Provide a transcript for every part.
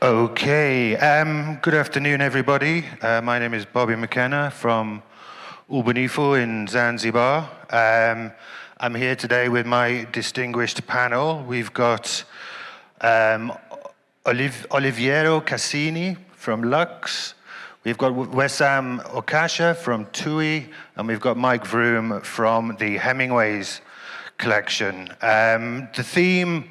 Okay, good afternoon, everybody. My name is Bobby McKenna from Ubunifu in Zanzibar. I'm here today with my distinguished panel. We've got Oliviero Cassini from Lux. We've got Wesam Okasha from TUI, and we've got Mike Vroom from the Hemingways collection. The theme,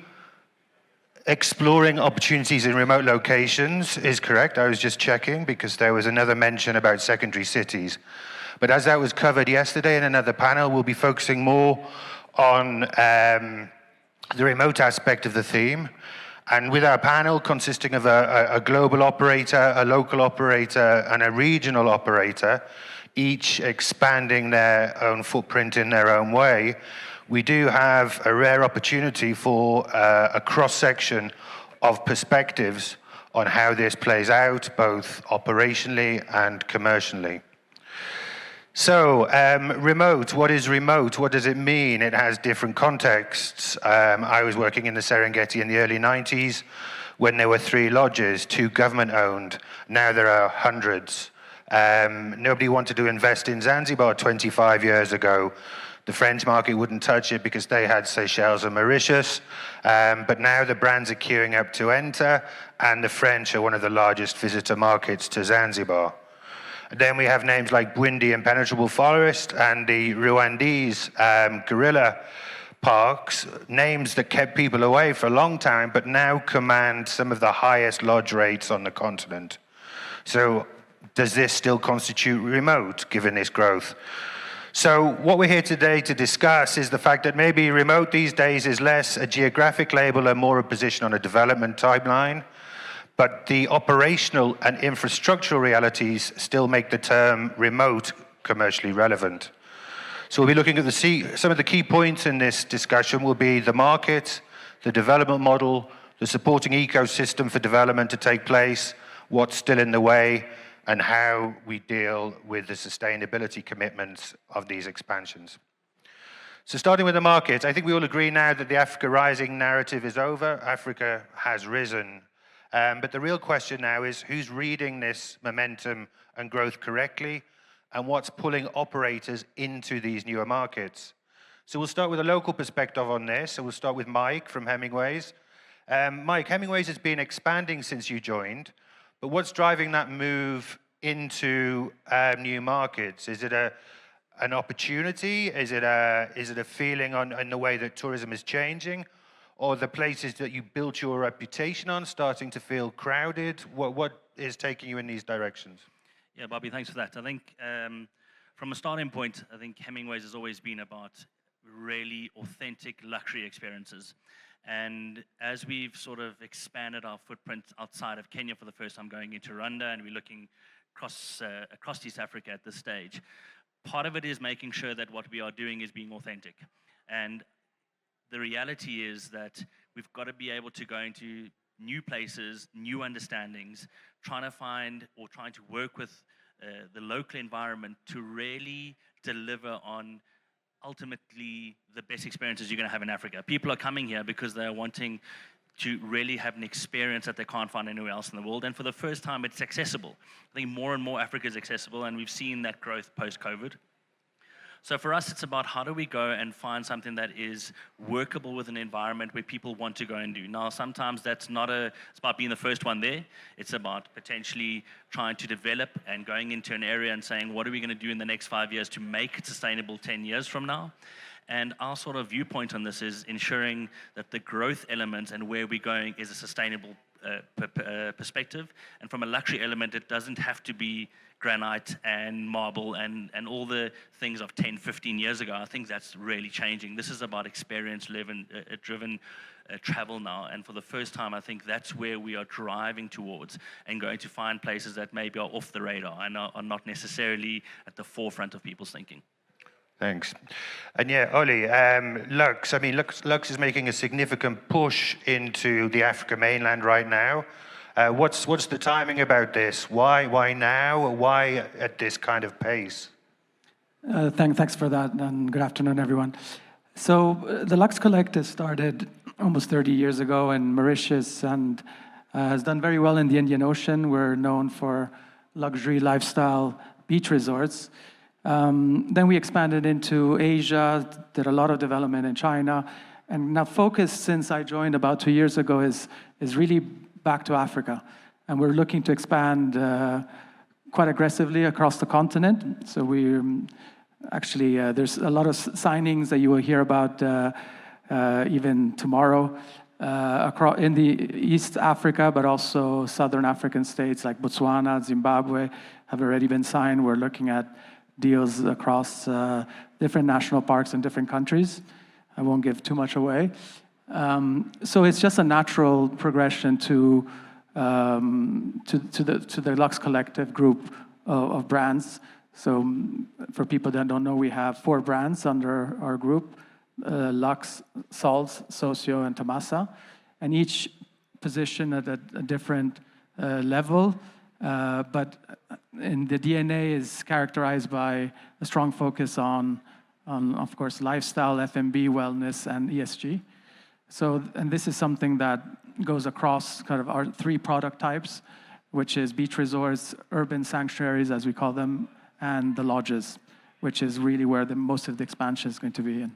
exploring opportunities in remote locations, is correct. I was just checking because there was another mention about secondary cities. But as that was covered yesterday in another panel, we'll be focusing more on the remote aspect of the theme. And with our panel consisting of a global operator, a local operator, and a regional operator, each expanding their own footprint in their own way, we do have a rare opportunity for a cross-section of perspectives on how this plays out, both operationally and commercially. So, remote, what is remote? What does it mean? It has different contexts. I was working in the Serengeti in the early 90s when there were 3 lodges, 2 government-owned. Now there are hundreds. Nobody wanted to invest in Zanzibar 25 years ago. The French market wouldn't touch it because they had Seychelles and Mauritius, but now the brands are queuing up to enter, and the French are one of the largest visitor markets to Zanzibar. Then we have names like Bwindi Impenetrable Forest and the Rwandese gorilla parks, names that kept people away for a long time, but now command some of the highest lodge rates on the continent. So does this still constitute remote, given this growth? So what we're here today to discuss is the fact that maybe remote these days is less a geographic label and more a position on a development timeline, but the operational and infrastructural realities still make the term remote commercially relevant. So we'll be looking at some of the key points in this discussion will be the market, the development model, the supporting ecosystem for development to take place, what's still in the way, and how we deal with the sustainability commitments of these expansions. So starting with the market, I think we all agree now that the Africa Rising narrative is over. Africa has risen. But the real question now is who's reading this momentum and growth correctly, and what's pulling operators into these newer markets. So we'll start with a local perspective on this. So we'll start with Mike from Hemingways. Mike, Hemingways has been expanding since you joined. But what's driving that move into new markets? Is it an opportunity? Is it a feeling in the way that tourism is changing? Or the places that you built your reputation on starting to feel crowded? What is taking you in these directions? Yeah, Bobby, thanks for that. I think from a starting point, I think Hemingways has always been about really authentic luxury experiences. And as we've sort of expanded our footprint outside of Kenya for the first time, going into Rwanda, and we're looking across East Africa at this stage, part of it is making sure that what we are doing is being authentic. And the reality is that we've got to be able to go into new places, new understandings, trying to work with the local environment to really deliver on ultimately the best experiences you're going to have in Africa. People are coming here because they're wanting to really have an experience that they can't find anywhere else in the world. And for the first time, it's accessible. I think more and more Africa is accessible, and we've seen that growth post-COVID. So for us, it's about how do we go and find something that is workable with an environment where people want to go and do. Now, sometimes it's about being the first one there. It's about potentially trying to develop and going into an area and saying, what are we going to do in the next 5 years to make it sustainable 10 years from now? And our sort of viewpoint on this is ensuring that the growth elements and where we're going is a sustainable perspective. And from a luxury element, it doesn't have to be granite and marble and all the things of 10, 15 years ago. I think that's really changing. This is about experience-driven travel now. And for the first time, I think that's where we are driving towards and going to find places that maybe are off the radar and are not necessarily at the forefront of people's thinking. Thanks. And yeah, Oli, Lux. I mean, Lux is making a significant push into the Africa mainland right now. What's the timing about this? Why now? Why at this kind of pace? Thanks for that, and good afternoon, everyone. So the Lux Collective started almost 30 years ago in Mauritius, and has done very well in the Indian Ocean. We're known for luxury lifestyle beach resorts. Then we expanded into Asia, did a lot of development in China, and now focus since I joined about 2 years ago is really back to Africa. And we're looking to expand quite aggressively across the continent. So we actually, there's a lot of signings that you will hear about even tomorrow across in the East Africa, but also Southern African states like Botswana, Zimbabwe have already been signed. We're looking at deals across different national parks in different countries. I won't give too much away. So it's just a natural progression to the Lux Collective group of brands. So for people that don't know, we have 4 brands under our group: Lux, Salts, Socio, and Tomasa, and each position at a different level. But in the DNA is characterized by a strong focus on of course, lifestyle, F&B, wellness, and ESG. So, and this is something that goes across kind of our 3 product types, which is beach resorts, urban sanctuaries, as we call them, and the lodges, which is really where most of the expansion is going to be in.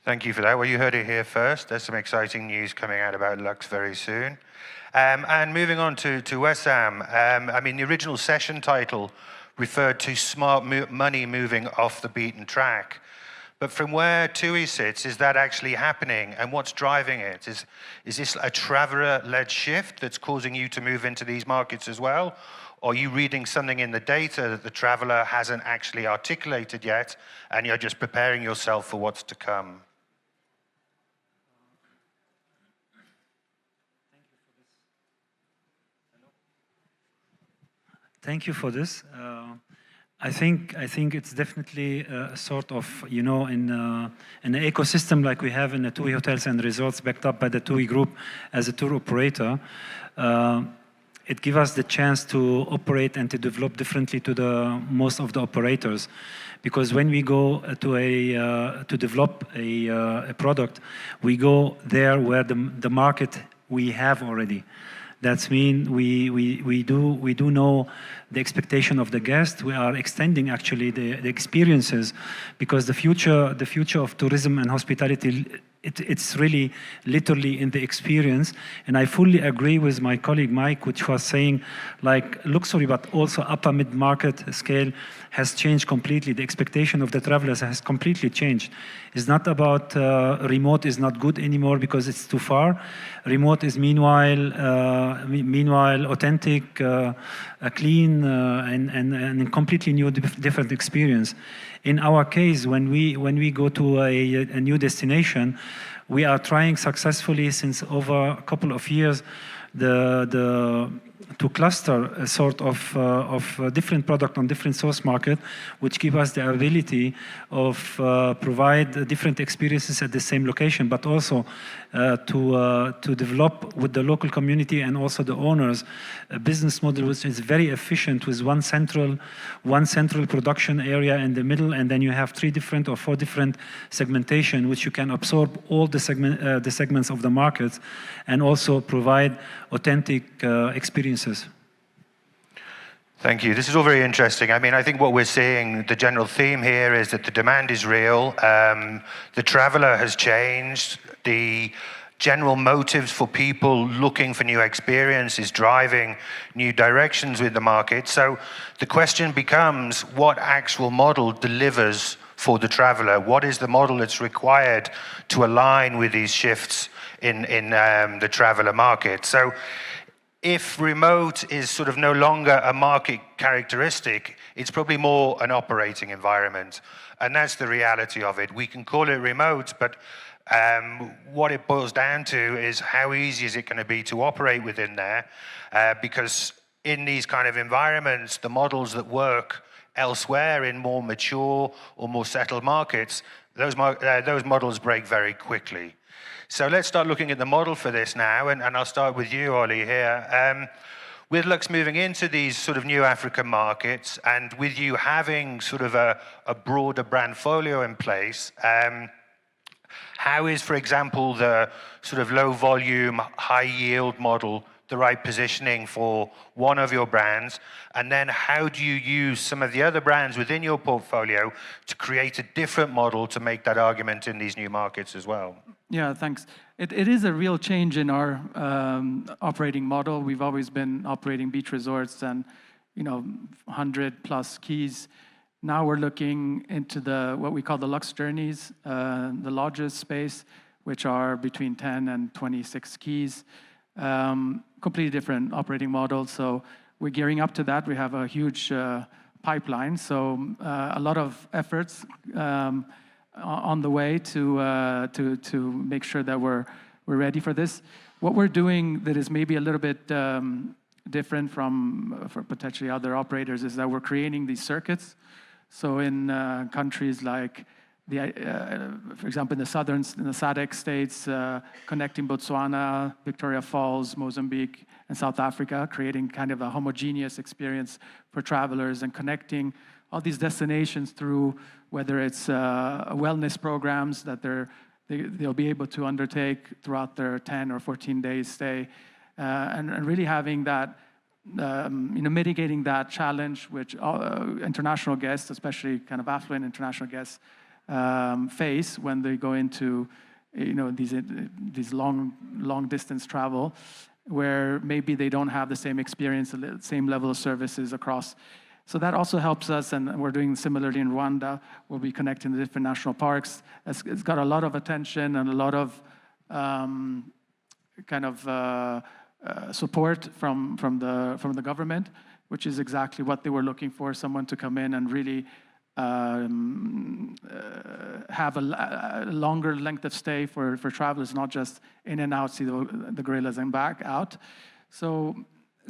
Thank you for that. Well, you heard it here first. There's some exciting news coming out about Lux very soon. And moving on to Wesam, I mean, the original session title referred to smart money moving off the beaten track. But from where TUI sits, is that actually happening? And what's driving it? Is this a traveler-led shift that's causing you to move into these markets as well? Or are you reading something in the data that the traveler hasn't actually articulated yet, and you're just preparing yourself for what's to come? Thank you for this. I think it's definitely a sort of, you know, in an ecosystem like we have in the TUI Hotels and Resorts, backed up by the TUI Group as a tour operator. It gives us the chance to operate and to develop differently to the most of the operators, because when we go to develop a product, we go there where the market we have already. That means we do know the expectation of the guest. We are extending actually the experiences, because the future of tourism and hospitality, it's really literally in the experience. And I fully agree with my colleague Mike, which was saying like luxury, but also upper mid-market scale has changed completely. The expectation of the travelers has completely changed. It's not about remote is not good anymore because it's too far. Remote is meanwhile authentic, clean, and a completely new, different experience. In our case, when we go to a new destination, we are trying successfully since over a couple of years to cluster a sort of different product on different source market, which give us the ability of provide different experiences at the same location, but also to develop with the local community and also the owners a business model which is very efficient, with one central production area in the middle, and then you have 3 different or 4 different segmentation, which you can absorb all the segments of the market and also provide authentic experiences. Thank you. This is all very interesting. I mean, I think what we're seeing, the general theme here is that the demand is real. The traveler has changed. The general motives for people looking for new experience is driving new directions with the market. So the question becomes, what actual model delivers for the traveler? What is the model that's required to align with these shifts in the traveler market? So if remote is sort of no longer a market characteristic, it's probably more an operating environment. And that's the reality of it. We can call it remote, but what it boils down to is how easy is it going to be to operate within there? Because in these kind of environments, the models that work elsewhere in more mature or more settled markets, those models break very quickly. So let's start looking at the model for this now, and I'll start with you, Oli, here. With Lux moving into these sort of new African markets, and with you having sort of a broader brand folio in place, How is, for example, the sort of low volume, high yield model the right positioning for one of your brands? And then how do you use some of the other brands within your portfolio to create a different model to make that argument in these new markets as well? Yeah, thanks. It is a real change in our operating model. We've always been operating beach resorts and 100 plus keys. Now we're looking into what we call the luxe journeys, the lodges space, which are between 10 and 26 keys. Completely different operating model. So we're gearing up to that. We have a huge pipeline. So a lot of efforts on the way to make sure that we're ready for this. What we're doing that is maybe a little bit different from potentially other operators is that we're creating these circuits. So in countries like for example, in the SADC states, connecting Botswana, Victoria Falls, Mozambique, and South Africa, creating kind of a homogeneous experience for travelers and connecting all these destinations through whether it's wellness programs that they'll be able to undertake throughout their 10 or 14 days stay, and really having that, mitigating that challenge which international guests, especially kind of affluent international guests, face when they go into these long distance travel, where maybe they don't have the same experience, the same level of services across. So that also helps us, and we're doing similarly in Rwanda. We'll be connecting the different national parks. It's got a lot of attention and a lot of support from the government, which is exactly what they were looking for, someone to come in and really have a longer length of stay for travelers, not just in and out, see the gorillas and back out. So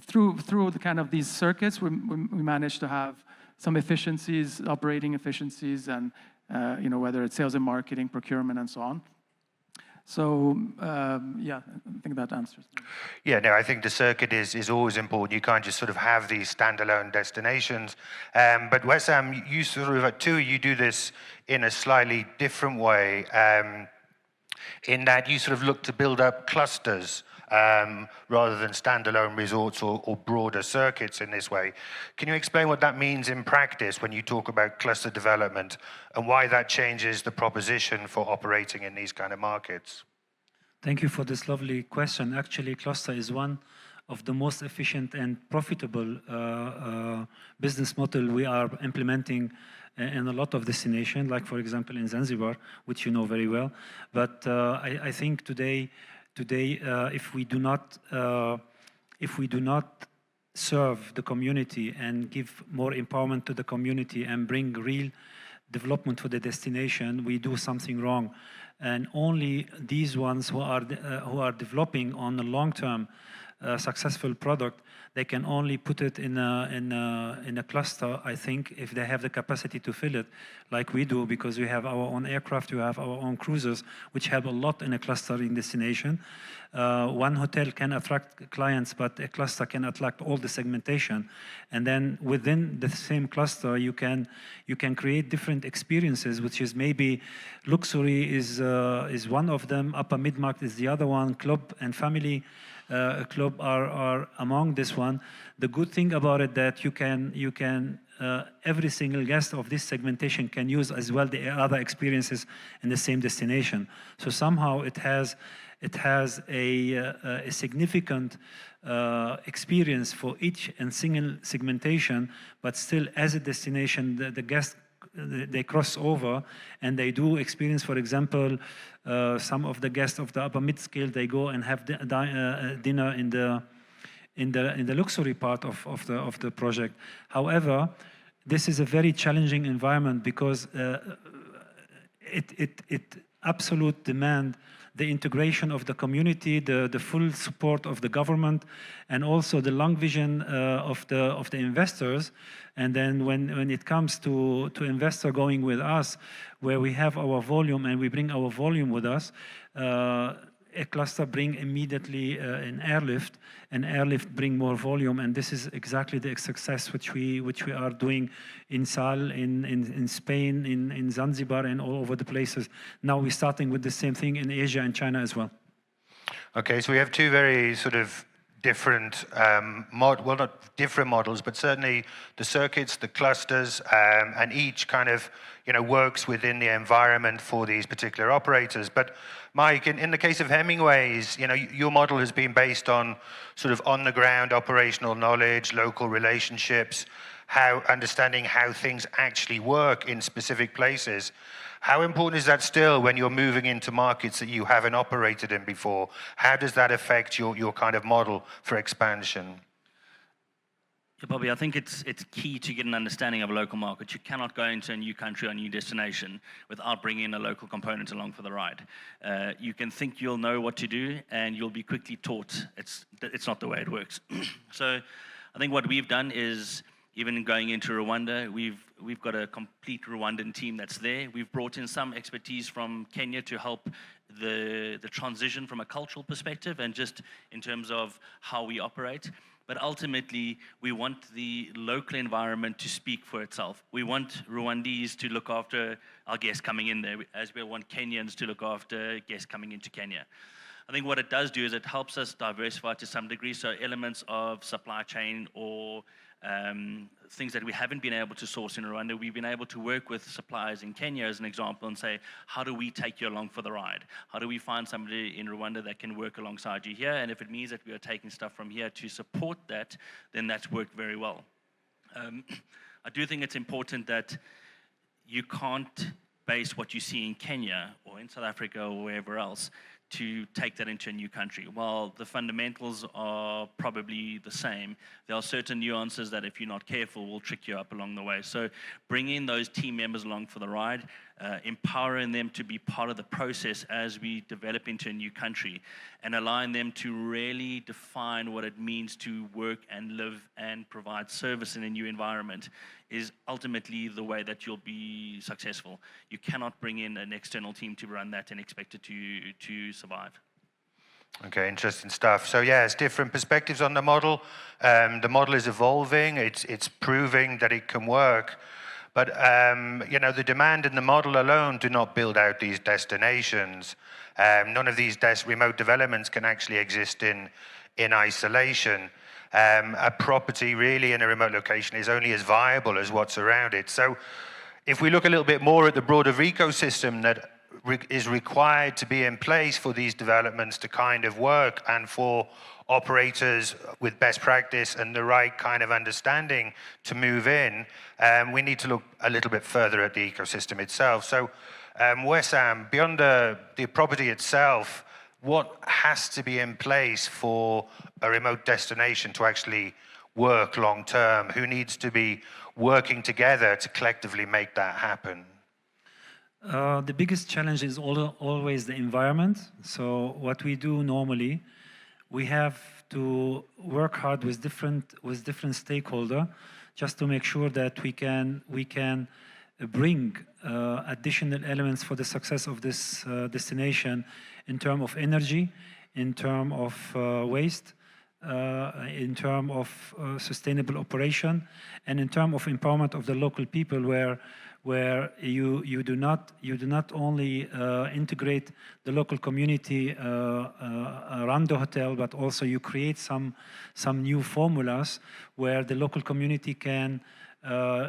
through the kind of these circuits, we managed to have some efficiencies, operating efficiencies, and whether it's sales and marketing, procurement, and so on. So I think that answers. Yeah, no, I think the circuit is always important. You can't just sort of have these standalone destinations. But Wesam, you sort of at TUI, you do this in a slightly different way, in that you sort of look to build up clusters rather than standalone resorts or broader circuits in this way. Can you explain what that means in practice when you talk about cluster development and why that changes the proposition for operating in these kind of markets? Thank you for this lovely question. Actually, cluster is one of the most efficient and profitable business model we are implementing in a lot of destinations, like for example in Zanzibar, which you know very well. But I think today, if we do not serve the community and give more empowerment to the community and bring real development for the destination, we do something wrong. And only these ones who are developing on a long-term successful product, they can only put it in a cluster, I think, if they have the capacity to fill it, like we do, because we have our own aircraft, we have our own cruisers, which help a lot in a clustering destination. One hotel can attract clients, but a cluster can attract all the segmentation. And then within the same cluster, you can create different experiences, which is maybe luxury is one of them, upper mid-market is the other one, club and family club are among this one. The good thing about it that you can every single guest of this segmentation can use as well the other experiences in the same destination. So somehow it has a significant experience for each and single segmentation, but still as a destination, the guests, they cross over and they do experience, for example, some of the guests of the upper mid-scale, they go and have dinner in the luxury part of the project. However, this is a very challenging environment because it absolute demand the integration of the community, the full support of the government, and also the long vision of the investors. And then when it comes to investor going with us, where we have our volume and we bring our volume with us, a cluster bring immediately an airlift, and airlift bring more volume, and this is exactly the success which we are doing in Sal, in Spain, in Zanzibar, and all over the places. Now we're starting with the same thing in Asia and China as well. Okay, so we have two very sort of different, well, not different models, but certainly the circuits, the clusters, and each kind of, works within the environment for these particular operators. But Mike, in the case of Hemingways, your model has been based on sort of on-the-ground operational knowledge, local relationships, understanding how things actually work in specific places. How important is that still when you're moving into markets that you haven't operated in before? How does that affect your kind of model for expansion? Yeah, Bobby, I think it's key to get an understanding of a local market. You cannot go into a new country or a new destination without bringing a local component along for the ride. You can think you'll know what to do, and you'll be quickly taught it's not the way it works. So I think what we've done is, even going into Rwanda, we've got a complete Rwandan team that's there. We've brought in some expertise from Kenya to help the transition from a cultural perspective and just in terms of how we operate. But ultimately, we want the local environment to speak for itself. We want Rwandese to look after our guests coming in there, as we want Kenyans to look after guests coming into Kenya. I think what it does do is it helps us diversify to some degree, so elements of supply chain or things that we haven't been able to source in Rwanda, we've been able to work with suppliers in Kenya as an example and say, how do we take you along for the ride? How do we find somebody in Rwanda that can work alongside you here? And if it means that we are taking stuff from here to support that, then that's worked very well. I do think it's important that you can't base what you see in Kenya or in South Africa or wherever else to take that into a new country. While the fundamentals are probably the same, there are certain nuances that if you're not careful will trick you up along the way. So bringing those team members along for the ride, empowering them to be part of the process as we develop into a new country, and allowing them to really define what it means to work and live and provide service in a new environment is ultimately the way that you'll be successful. You cannot bring in an external team to run that and expect it to survive. Okay, interesting stuff. So yeah, it's different perspectives on the model. The model is evolving. It's proving that it can work. But the demand and the model alone do not build out these destinations. None of these remote developments can actually exist in isolation. A property really in a remote location is only as viable as what's around it. So if we look a little bit more at the broader ecosystem that is required to be in place for these developments to kind of work, and for operators with best practice and the right kind of understanding to move in, we need to look a little bit further at the ecosystem itself. So Wesam, beyond the property itself, what has to be in place for a remote destination to actually work long term? Who needs to be working together to collectively make that happen? The biggest challenge is always the environment. So what we do normally, we have to work hard with different stakeholders just to make sure that we can bring additional elements for the success of this destination in terms of energy, in terms of waste, in terms of sustainable operation, and in terms of empowerment of the local people, where you do not only integrate the local community around the hotel, but also you create some new formulas where the local community can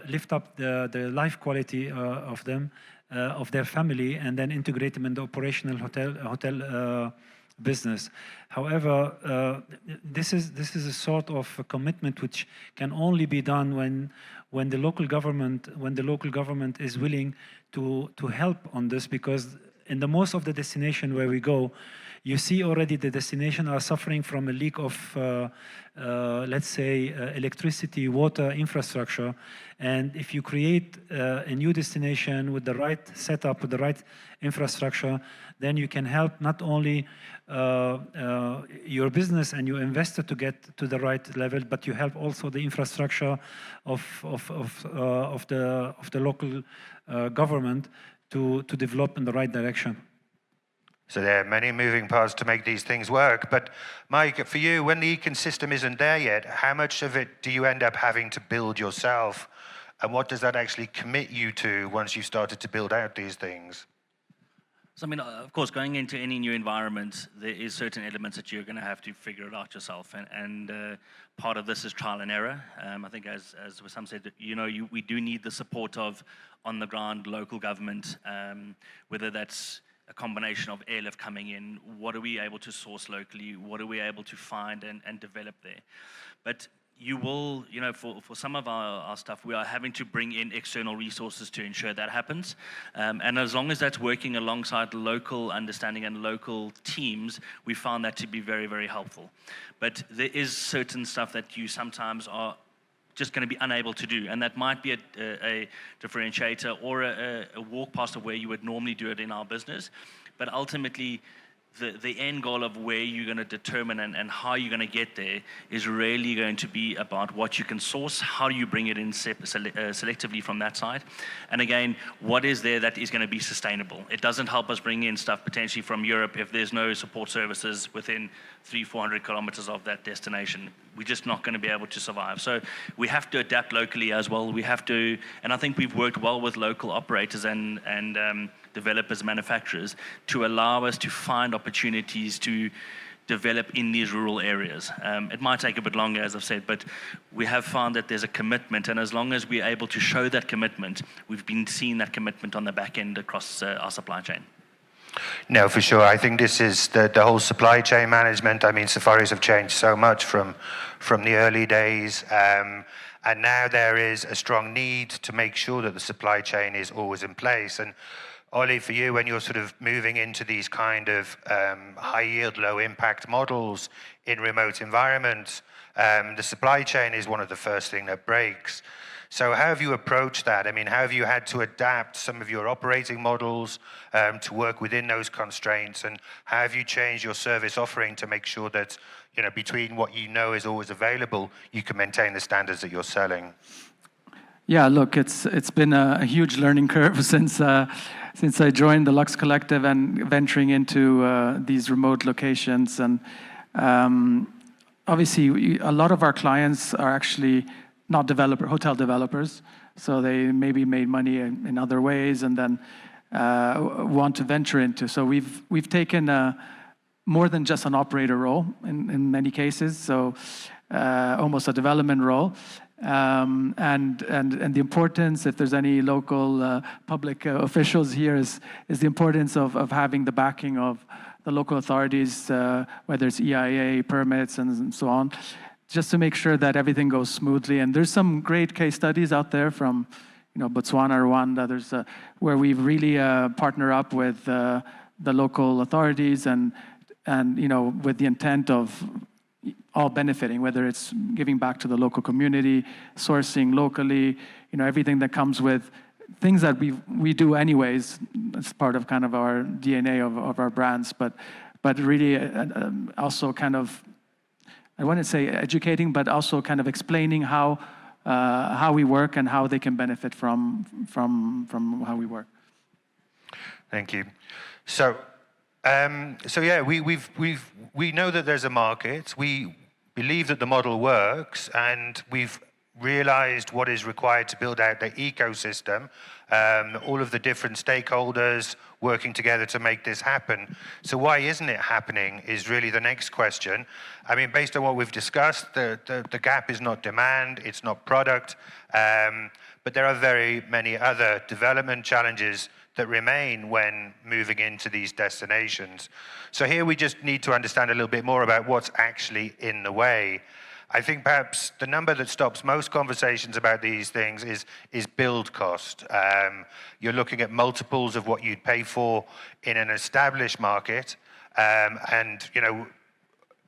lift up the life quality of them, of their family, and then integrate them in the operational hotel business. However, this is a sort of a commitment which can only be done when the local government is willing to help on this, because in the most of the destination where we go, you see already the destination are suffering from a leak of let's say electricity, water, infrastructure. And if you create a new destination with the right setup, with the right infrastructure, then you can help not only your business and your investor to get to the right level, but you help also the infrastructure of the local government to develop in the right direction. So there are many moving parts to make these things work. But Mike, for you, when the ecosystem isn't there yet, how much of it do you end up having to build yourself? And what does that actually commit you to once you've started to build out these things? So, I mean, of course, going into any new environment, there is certain elements that you're going to have to figure it out yourself. And part of this is trial and error. I think, as Wesam said, we do need the support of on-the-ground local government, whether that's a combination of airlift coming in, what are we able to source locally, what are we able to find and develop there. But you will, for some of our stuff, we are having to bring in external resources to ensure that happens. And as long as that's working alongside local understanding and local teams, we found that to be very, very helpful. But there is certain stuff that you sometimes are just going to be unable to do, and that might be a differentiator or a walk past of where you would normally do it in our business. But ultimately, the end goal of where you're going to determine and how you're going to get there is really going to be about what you can source, how do you bring it in selectively from that side, and again, what is there that is going to be sustainable. It doesn't help us bring in stuff potentially from Europe if there's no support services within 300-400 kilometers of that destination. We're just not going to be able to survive. So we have to adapt locally as well. We have to, and I think we've worked well with local operators and developers, manufacturers, to allow us to find opportunities to develop in these rural areas. It might take a bit longer, as I've said, but we have found that there's a commitment, and as long as we're able to show that commitment, we've been seeing that commitment on the back end across our supply chain. No, for sure. I think this is the whole supply chain management. I mean, safaris have changed so much from the early days. And now there is a strong need to make sure that the supply chain is always in place. And Ollie, for you, when you're sort of moving into these kind of high yield, low impact models in remote environments, the supply chain is one of the first thing that breaks. So how have you approached that? I mean, how have you had to adapt some of your operating models to work within those constraints? And how have you changed your service offering to make sure that, between what you know is always available, you can maintain the standards that you're selling? Yeah, look, it's been a huge learning curve since I joined the Lux Collective and venturing into these remote locations. And obviously, a lot of our clients are actually not hotel developers, so they maybe made money in other ways and then want to venture into. So we've taken more than just an operator role in many cases, so almost a development role. And the importance, if there's any local public officials here, is the importance of having the backing of the local authorities, whether it's EIA permits and so on, just to make sure that everything goes smoothly. And there's some great case studies out there from, Botswana, Rwanda. There's where we've really partner up with the local authorities and with the intent of all benefiting, whether it's giving back to the local community, sourcing locally, everything that comes with things that we do anyways. It's part of kind of our DNA of our brands, but really also kind of, I wouldn't say educating, but also kind of explaining how we work and how they can benefit from how we work. Thank you. So yeah, we know that there's a market. We believe that the model works, and we've realized what is required to build out the ecosystem, all of the different stakeholders working together to make this happen. So why isn't it happening is really the next question. I mean, based on what we've discussed, the gap is not demand, it's not product, but there are very many other development challenges that remain when moving into these destinations. So here we just need to understand a little bit more about what's actually in the way. I think perhaps the number that stops most conversations about these things is build cost. You're looking at multiples of what you'd pay for in an established market. And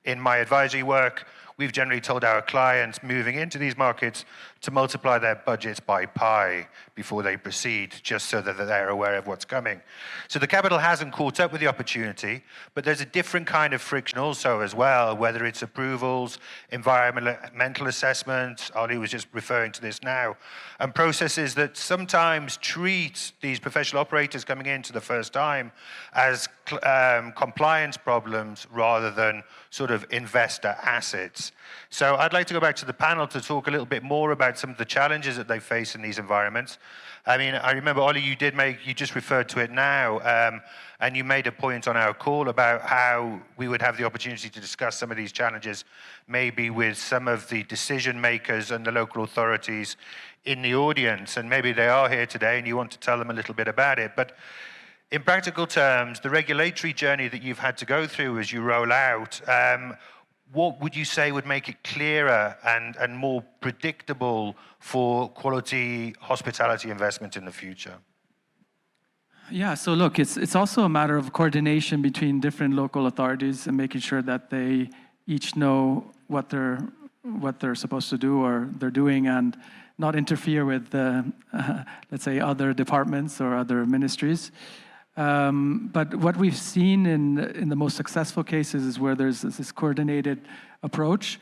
in my advisory work, we've generally told our clients moving into these markets to multiply their budgets by pi before they proceed, just so that they're aware of what's coming. So the capital hasn't caught up with the opportunity, but there's a different kind of friction also as well, whether it's approvals, environmental assessments, Ollie was just referring to this now, and processes that sometimes treat these professional operators coming into the first time as compliance problems rather than sort of investor assets. So I'd like to go back to the panel to talk a little bit more about some of the challenges that they face in these environments. I mean, I remember, Ollie, you just referred to it now, and you made a point on our call about how we would have the opportunity to discuss some of these challenges, maybe with some of the decision makers and the local authorities in the audience, and maybe they are here today and you want to tell them a little bit about it. But in practical terms, the regulatory journey that you've had to go through as you roll out, what would you say would make it clearer and more predictable for quality hospitality investment in the future? Yeah, so look, it's also a matter of coordination between different local authorities and making sure that they each know what they're supposed to do or they're doing, and not interfere with let's say, other departments or other ministries. But what we've seen in the most successful cases is where there's this coordinated approach,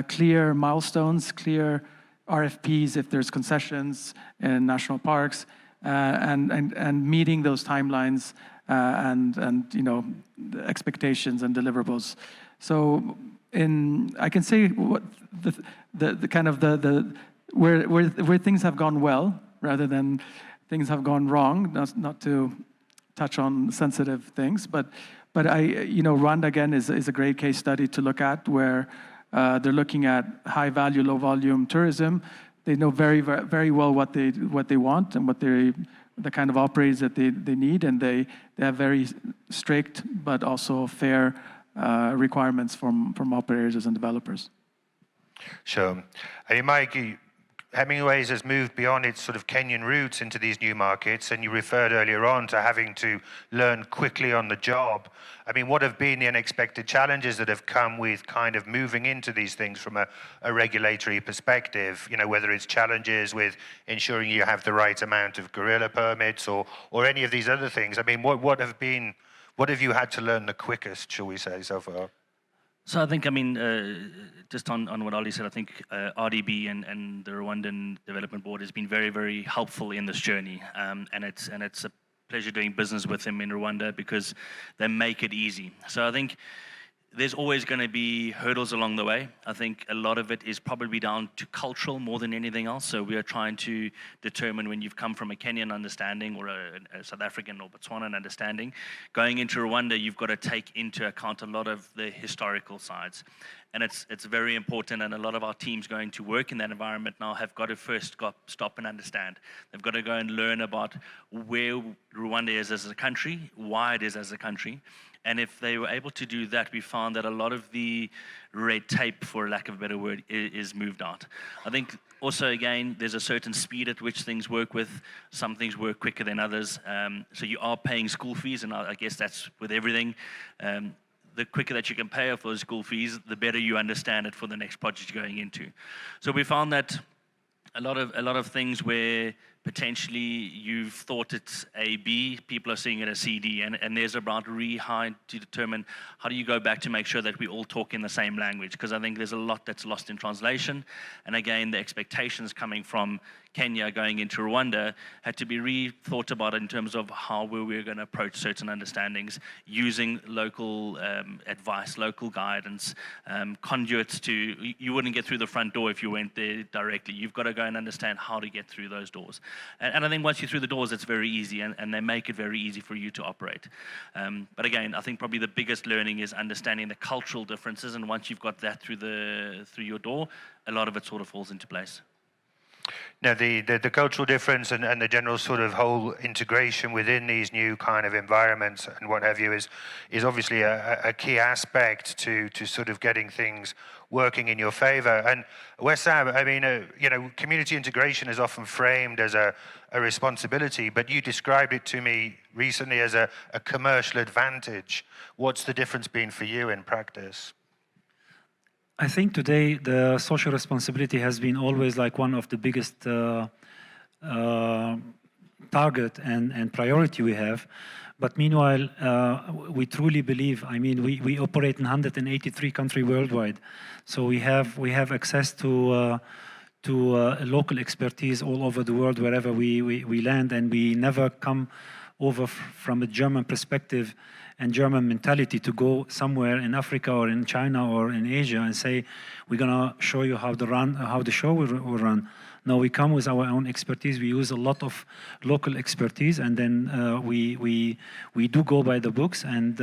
clear milestones, clear RFPs if there's concessions in national parks, and meeting those timelines and the expectations and deliverables. So I can say what the kind of where things have gone well rather than things have gone wrong. Not to touch on sensitive things, but Rwanda again is a great case study to look at, where they're looking at high value, low volume tourism. They know very, very well what they want and the kind of operators that they need, and they have very strict but also fair requirements from operators and developers. Sure. I mean, Mike, Hemingways has moved beyond its sort of Kenyan roots into these new markets, and you referred earlier on to having to learn quickly on the job. I mean, what have been the unexpected challenges that have come with kind of moving into these things from a regulatory perspective? Whether it's challenges with ensuring you have the right amount of guerrilla permits or any of these other things. I mean, what have you had to learn the quickest, shall we say, so far? So I think, just on what Ali said, I think RDB and the Rwandan Development Board has been very, very helpful in this journey, and it's a pleasure doing business with them in Rwanda because they make it easy. So I think there's always going to be hurdles along the way. I think a lot of it is probably down to cultural more than anything else. So we are trying to determine, when you've come from a Kenyan understanding or a South African or Botswanan understanding, going into Rwanda, you've got to take into account a lot of the historical sides. And it's very important, and a lot of our teams going to work in that environment now have got to first stop and understand. They've got to go and learn about where Rwanda is as a country, why it is as a country. And if they were able to do that, we found that a lot of the red tape, for lack of a better word, is moved out. I think also, again, there's a certain speed at which things work with. Some things work quicker than others. So you are paying school fees, and I guess that's with everything. The quicker that you can pay off those school fees, the better you understand it for the next project you're going into. So we found that a lot of things where potentially you've thought it's A, B, people are seeing it as C, D, and there's about to determine how do you go back to make sure that we all talk in the same language, because I think there's a lot that's lost in translation. And again, the expectations coming from Kenya going into Rwanda had to be rethought about in terms of how we're going to approach certain understandings, using local advice, local guidance, conduits you wouldn't get through the front door if you went there directly. You've got to go and understand how to get through those doors. And I think once you're through the doors, it's very easy, and they make it very easy for you to operate. But again, I think probably the biggest learning is understanding the cultural differences, and once you've got that through your door, a lot of it sort of falls into place. Now, the cultural difference and the general sort of whole integration within these new kind of environments and what have you is obviously a key aspect to sort of getting things working in your favor. And Wesam, I mean, community integration is often framed as a responsibility, but you described it to me recently as a commercial advantage. What's the difference been for you in practice? I think today the social responsibility has been always like one of the biggest target and priority we have. But meanwhile, we truly believe, I mean, we operate in 183 countries worldwide. So we have access to local expertise all over the world, wherever we land, and we never come over from a German perspective and German mentality to go somewhere in Africa or in China or in Asia and say, we're gonna show you how the show will run. No, we come with our own expertise. We use a lot of local expertise, and then we do go by the books. And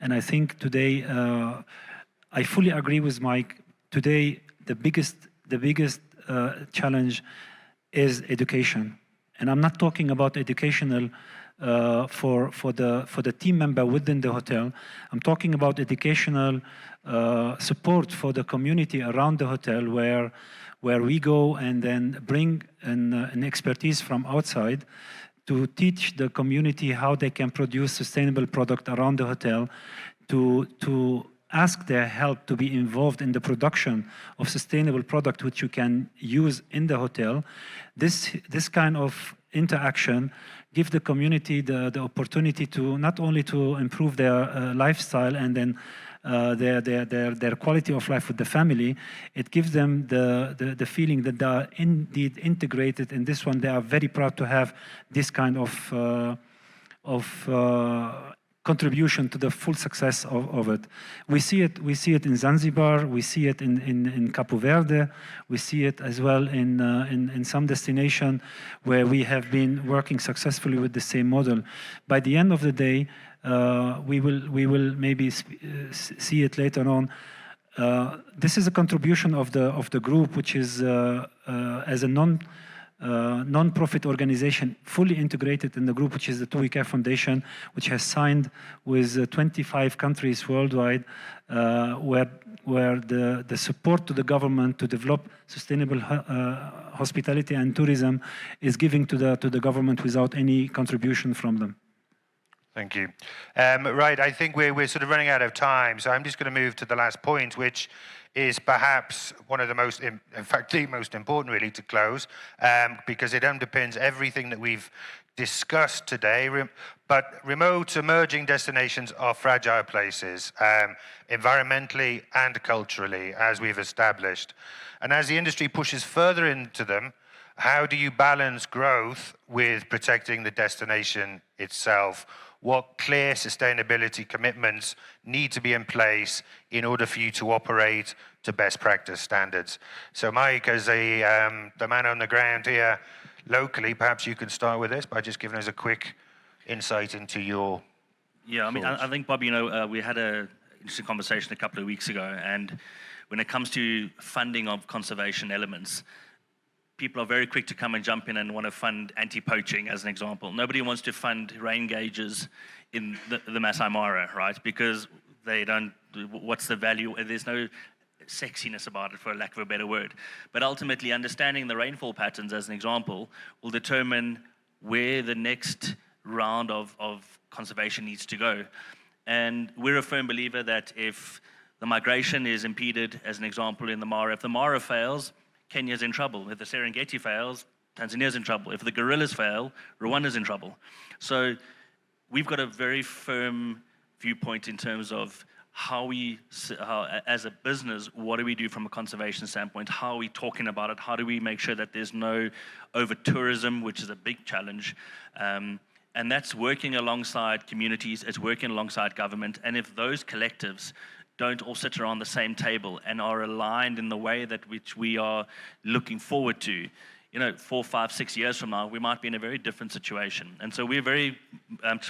I think today, I fully agree with Mike. Today, the biggest challenge is education, and I'm not talking about educational for the team member within the hotel. I'm talking about educational support for the community around the hotel, where we go and then bring an expertise from outside to teach the community how they can produce sustainable product around the hotel, to ask their help to be involved in the production of sustainable product which you can use in the hotel. This kind of interaction give the community the opportunity to not only to improve their lifestyle and then their quality of life with the family. It gives them the feeling that they are indeed integrated in this one. They are very proud to have this kind of contribution to the full success of it. We see it in Zanzibar, we see it in Capo Verde, we see it as well in some destination where we have been working successfully with the same model. By the end of the day, we will maybe see it later on. This is a contribution of the group, which is as a non-profit organization fully integrated in the group, which is the TUI Care Foundation, which has signed with 25 countries worldwide, where the support to the government to develop sustainable hospitality and tourism is giving to the government without any contribution from them. Thank you. Right, I think we're sort of running out of time, so I'm just going to move to the last point, which is perhaps one of the most, in fact, the most important really to close, because it underpins everything that we've discussed today. But remote emerging destinations are fragile places, environmentally and culturally, as we've established. And as the industry pushes further into them, how do you balance growth with protecting the destination itself? What clear sustainability commitments need to be in place in order for you to operate to best practice standards? So Mike, as the man on the ground here locally, perhaps you can start with this by just giving us a quick insight into your I mean, I think, Bob, we had an interesting conversation a couple of weeks ago, and when it comes to funding of conservation elements, people are very quick to come and jump in and want to fund anti-poaching, as an example. Nobody wants to fund rain gauges in the Masai Mara, right? Because they don't, what's the value? There's no sexiness about it, for lack of a better word. But ultimately, understanding the rainfall patterns, as an example, will determine where the next round of conservation needs to go. And we're a firm believer that if the migration is impeded, as an example, in the Mara, if the Mara fails, Kenya's in trouble. If the Serengeti fails, Tanzania's in trouble. If the gorillas fail, Rwanda's in trouble. So we've got a very firm viewpoint in terms of how as a business, what do we do from a conservation standpoint? How are we talking about it? How do we make sure that there's no over-tourism, which is a big challenge? And that's working alongside communities, it's working alongside government. And if those collectives don't all sit around the same table and are aligned in the way that which we are looking forward to, 4, 5, 6 years from now, we might be in a very different situation. And so we're very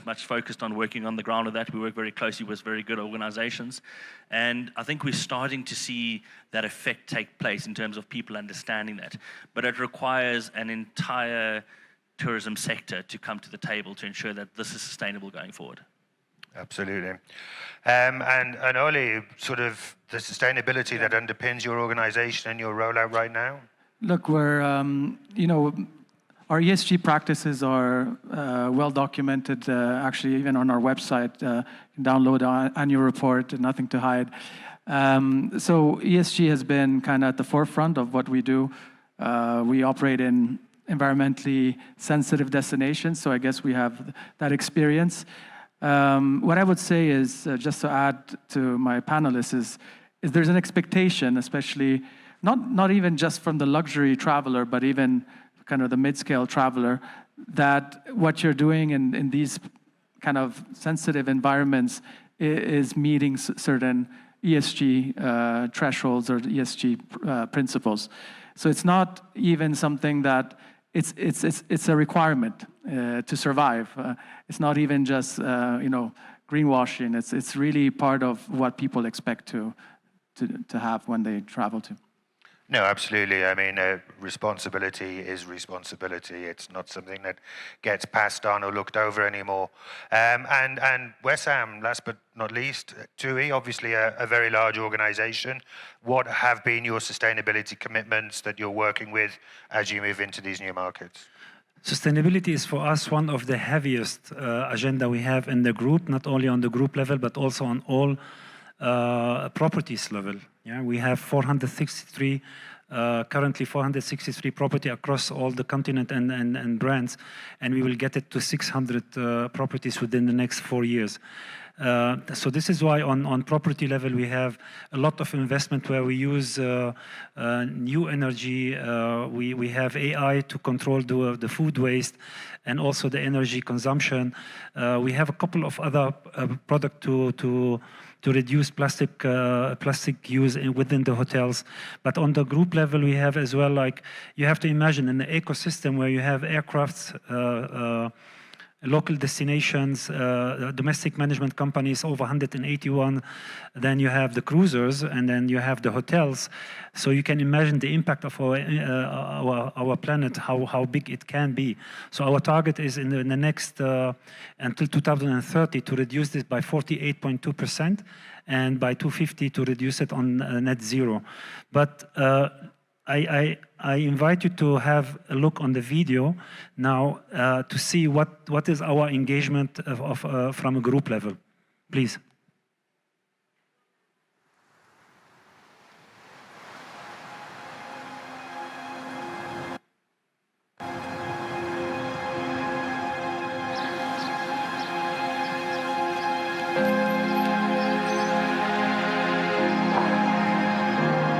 much focused on working on the ground of that. We work very closely with very good organizations. And I think we're starting to see that effect take place in terms of people understanding that. But it requires an entire tourism sector to come to the table to ensure that this is sustainable going forward. Absolutely. And Oli, sort of the sustainability that underpins your organization and your rollout right now? Look, we're, our ESG practices are well documented, actually even on our website. You can download our annual report, nothing to hide. So ESG has been kind of at the forefront of what we do. We operate in environmentally sensitive destinations, so I guess we have that experience. What I would say is, just to add to my panelists, is there's an expectation, especially not even just from the luxury traveler, but even kind of the mid-scale traveler, that what you're doing in these kind of sensitive environments is meeting certain ESG thresholds or ESG principles. So it's not even something that it's a requirement to survive. It's not even just greenwashing. It's really part of what people expect to have when they travel to. No, absolutely. I mean, responsibility is responsibility. It's not something that gets passed on or looked over anymore. And Wesam, last but not least, TUI, obviously a very large organization. What have been your sustainability commitments that you're working with as you move into these new markets? Sustainability is for us one of the heaviest agenda we have in the group, not only on the group level, but also on all properties level. Yeah, we have 463, currently 463 property across all the continent and brands, and we will get it to 600 properties within the next 4 years. So this is why on property level we have a lot of investment where we use new energy. We have AI to control the food waste and also the energy consumption. We have a couple of other products to reduce plastic use within the hotels. But on the group level, we have as well, like, you have to imagine in the ecosystem where you have aircrafts, local destinations, domestic management companies, over 181. Then you have the cruisers, and then you have the hotels. So you can imagine the impact of our planet, how big it can be. So our target is in the next, until 2030, to reduce this by 48.2%, and by 2050 to reduce it on net zero. But I invite you to have a look on the video now to see what is our engagement from a group level. Please.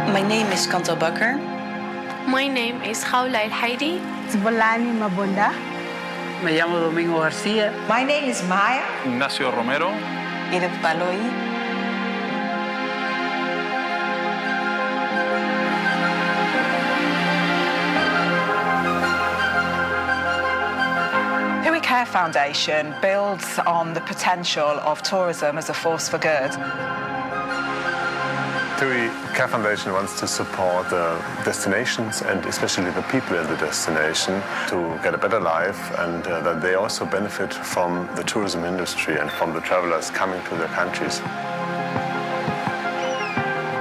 My name is Kanto Bakker. My name is Jaula El Haidi. Zvolani Mabunda. Me llamo Domingo García. My name is Maya. Ignacio Romero. Edith Baloy. TUI Care Foundation builds on the potential of tourism as a force for good. TUI Care Foundation wants to support the destinations and especially the people in the destination to get a better life, and that they also benefit from the tourism industry and from the travelers coming to their countries.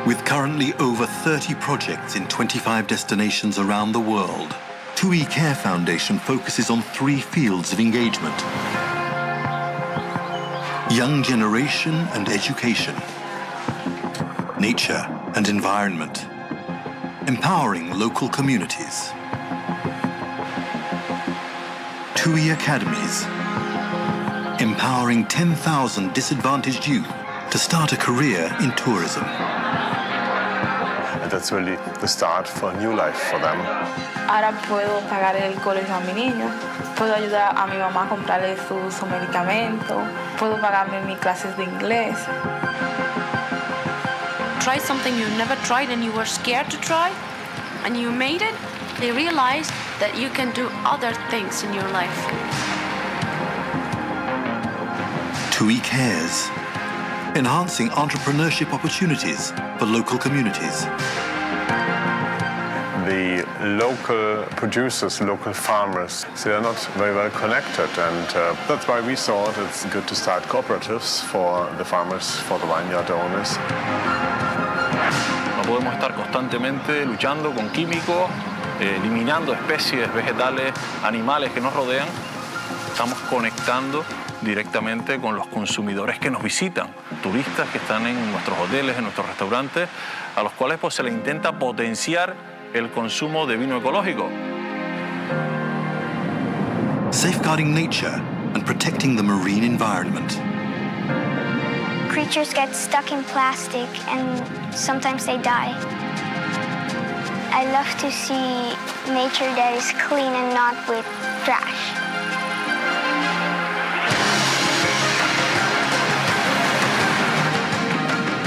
With currently over 30 projects in 25 destinations around the world, TUI Care Foundation focuses on 3 fields of engagement: young generation and education, nature and environment, empowering local communities. TUI Academies, empowering 10,000 disadvantaged youth to start a career in tourism. And that's really the start for a new life for them. Ahora puedo pagar el colegio a mi niño, puedo ayudar a mi mamá a comprarle sus medicamentos, puedo pagarme mis clases de inglés. Try something you never tried and you were scared to try, and you made it, they realize that you can do other things in your life. TUI Cares, enhancing entrepreneurship opportunities for local communities. The local producers, local farmers, they are not very well connected, and that's why we thought it's good to start cooperatives for the farmers, for the vineyard owners. No podemos estar constantemente luchando con químicos, eliminando especies vegetales, animales que nos rodean. Estamos conectando directamente con los consumidores que nos visitan, turistas que están en nuestros hoteles, en nuestros restaurantes, a los cuales pues, se les intenta potenciar el consumo de vino ecológico. Safeguarding nature and protecting the marine environment. Creatures get stuck in plastic and sometimes they die. I love to see nature that is clean and not with trash.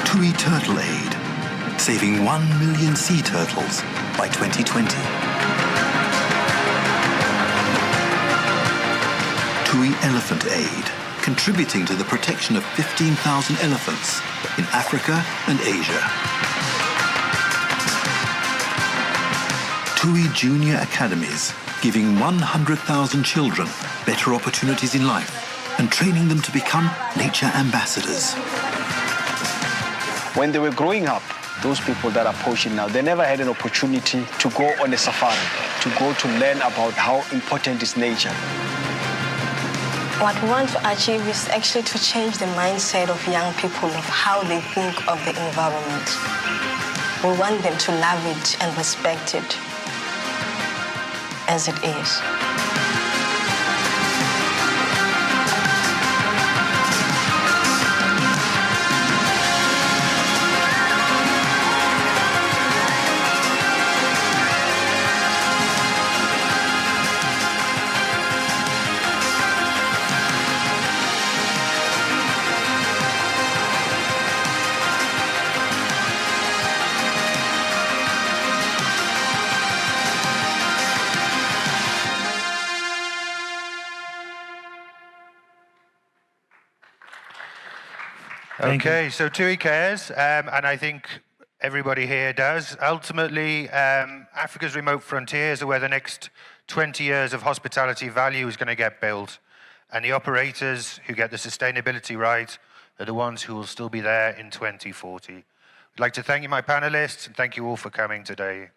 TUI Turtle Aid, saving 1 million sea turtles by 2020. TUI Elephant Aid, contributing to the protection of 15,000 elephants in Africa and Asia. TUI Junior Academies, giving 100,000 children better opportunities in life and training them to become nature ambassadors. When they were growing up, those people that are poaching now, they never had an opportunity to go on a safari, to go to learn about how important is nature. What we want to achieve is actually to change the mindset of young people of how they think of the environment. We want them to love it and respect it as it is. Okay, so TUI cares, and I think everybody here does. Ultimately, Africa's remote frontiers are where the next 20 years of hospitality value is going to get built. And the operators who get the sustainability right are the ones who will still be there in 2040. I'd like to thank you, my panelists, and thank you all for coming today.